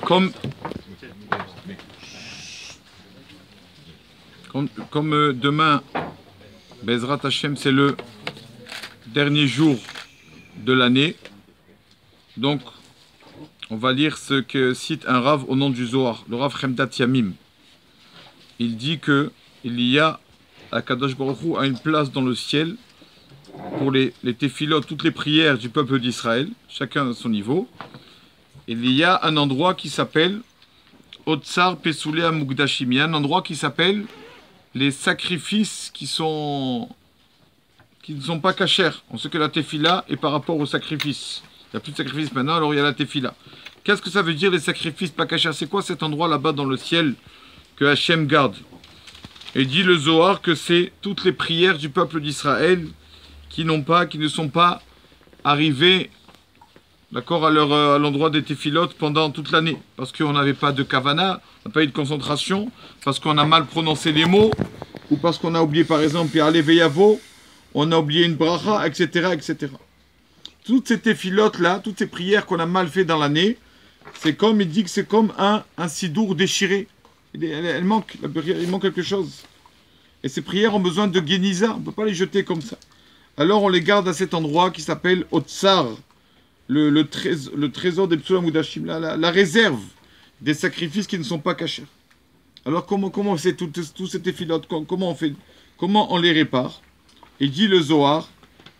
comme demain, Bezrat Hashem, c'est le dernier jour de l'année. Donc, on va lire ce que cite un Rav au nom du Zohar, le Rav Chemdat Yamim. Il dit que il y a, Akadosh Baruch Hu a une place dans le ciel pour les téphilotes, toutes les prières du peuple d'Israël, chacun à son niveau. Il y a un endroit qui s'appelle Otsar Pesoulé Amugdashim. Il y a un endroit qui s'appelle les sacrifices qui ne sont pas cachers. On sait que la tefila est par rapport aux sacrifices. Il n'y a plus de sacrifices maintenant, alors il y a la tefila. Qu'est-ce que ça veut dire les sacrifices pas cachers? C'est quoi cet endroit là-bas dans le ciel que Hachem garde? Et dit le Zohar que c'est toutes les prières du peuple d'Israël qui ne sont pas arrivées, d'accord, à l'endroit des téphilotes pendant toute l'année. Parce qu'on n'avait pas de kavana, on n'a pas eu de concentration, parce qu'on a mal prononcé les mots, ou parce qu'on a oublié par exemple Yarle Veyavo, on a oublié une bracha, etc., etc. Toutes ces téphilotes-là, toutes ces prières qu'on a mal fait dans l'année, c'est comme, il dit que c'est comme un sidour déchiré. Il manque quelque chose. Et ces prières ont besoin de Géniza, on ne peut pas les jeter comme ça. Alors on les garde à cet endroit qui s'appelle Otsar, le trésor des Psulam Udashim, la réserve des sacrifices qui ne sont pas cachés. Alors comment c'est tous ces téphilotes, comment on les répare? Il dit le Zohar,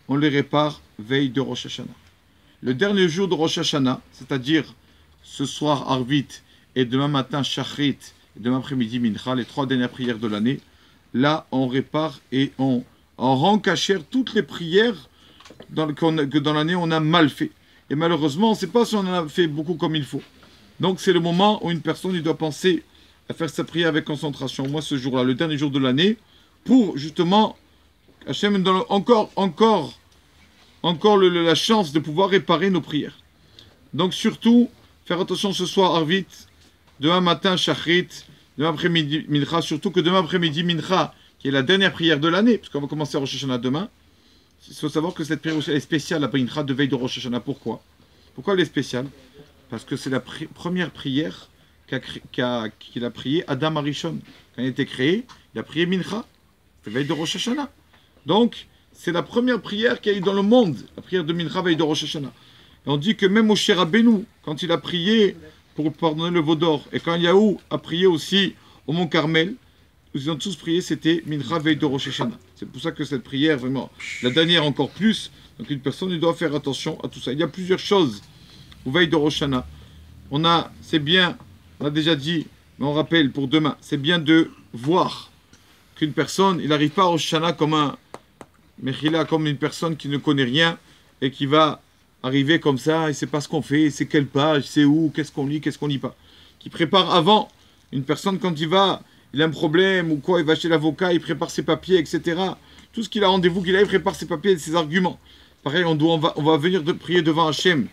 on les répare veille de Rosh Hashanah. Le dernier jour de Rosh Hashanah, c'est-à-dire ce soir Arvit et demain matin Shachrit, et demain après-midi Mincha, les 3 dernières prières de l'année, là on répare et on rend cachère toutes les prières que dans l'année on a mal fait. Et malheureusement, on ne sait pas si on en a fait beaucoup comme il faut. Donc c'est le moment où une personne il doit penser à faire sa prière avec concentration. Moi ce jour-là, le dernier jour de l'année, pour justement Hachem nous donne encore la chance de pouvoir réparer nos prières. Donc surtout, faire attention ce soir Arvit, demain matin Shachrit, demain après-midi Mincha, surtout que demain après-midi Mincha, qui est la dernière prière de l'année, parce qu'on va commencer à Rosh Hashanah demain. Il faut savoir que cette prière aussi, elle est spéciale, la Mincha de veille de Rosh Hashanah. Pourquoi elle est spéciale? Parce que c'est la première prière qu'il a priée Adam Arishon. Quand il a été créé, il a prié Mincha, la veille de Rosh Hashanah. Donc, c'est la première prière qu'il y a eu dans le monde, la prière de Mincha veille de Rosh Hashanah. Et on dit que même Moshe Rabbeinu, quand il a prié pour pardonner le veau d'or, et quand Yahou a prié aussi au Mont Carmel, ils ont tous prié, c'était Mincha veille de Rosh Hashanah. C'est pour ça que cette prière, vraiment, la dernière encore plus, donc une personne il doit faire attention à tout ça. Il y a plusieurs choses au veille de Rosh Hashanah. C'est bien, on a déjà dit, mais on rappelle pour demain, c'est bien de voir qu'une personne, il n'arrive pas à Rosh Hashanah comme un Mechila, comme une personne qui ne connaît rien et qui va arriver comme ça, il ne sait pas ce qu'on fait, c'est quelle page, c'est où, qu'est-ce qu'on lit, qu'est-ce qu'on lit pas. Qui prépare avant. Une personne quand il a un problème ou quoi, il va chez l'avocat, il prépare ses papiers, etc. Tout ce qu'il a rendez-vous qu'il a, il prépare ses papiers et ses arguments. Pareil, on va venir prier devant Hachem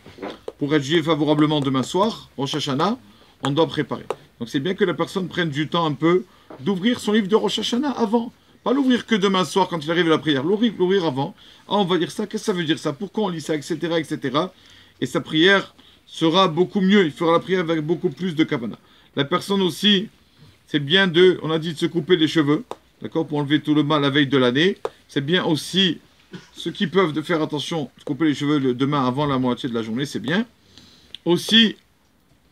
pour être jugé favorablement demain soir, Rosh Hashanah, on doit préparer. Donc c'est bien que la personne prenne du temps un peu d'ouvrir son livre de Rosh Hashanah avant. Pas l'ouvrir que demain soir quand il arrive à la prière, l'ouvrir avant. Ah, on va dire ça, qu'est-ce que ça veut dire ça? Pourquoi on lit ça, etc., etc. Et sa prière sera beaucoup mieux, il fera la prière avec beaucoup plus de kavana. La personne aussi, c'est bien on a dit de se couper les cheveux, d'accord, pour enlever tout le mal la veille de l'année. C'est bien aussi, ceux qui peuvent de faire attention, de couper les cheveux demain avant la moitié de la journée, c'est bien. Aussi,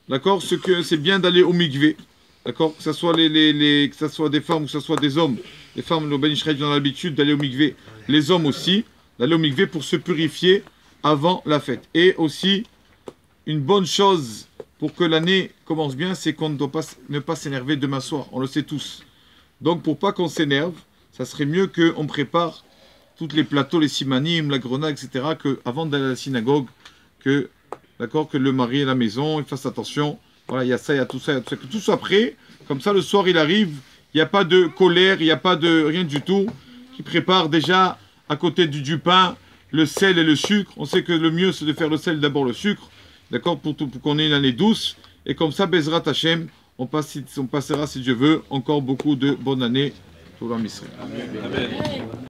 d'accord, c'est bien d'aller au mikvé, d'accord, que ce soit que ce soit des femmes ou que ce soit des hommes. Les femmes, le Ben Israël ont l'habitude d'aller au mikvé, les hommes aussi, d'aller au mikvé pour se purifier avant la fête. Et aussi, une bonne chose pour que l'année commence bien, c'est qu'on ne doit ne pas s'énerver demain soir, on le sait tous. Donc pour pas qu'on s'énerve, ça serait mieux qu'on prépare tous les plateaux, les simanim, la grenade, etc., avant d'aller à la synagogue, que le mari à la maison, il fasse attention. Voilà, il y a ça, il y a tout ça, que tout soit prêt. Comme ça, le soir, il arrive, il n'y a pas de colère, il n'y a pas de rien du tout. Qui prépare déjà à côté du pain, le sel et le sucre. On sait que le mieux, c'est de faire le sel, d'abord le sucre, d'accord, pour qu'on ait une année douce. Et comme ça, Bezrat Hashem, on passera, si Dieu veut, encore beaucoup de bonnes années pour l'homme Israël. Amen.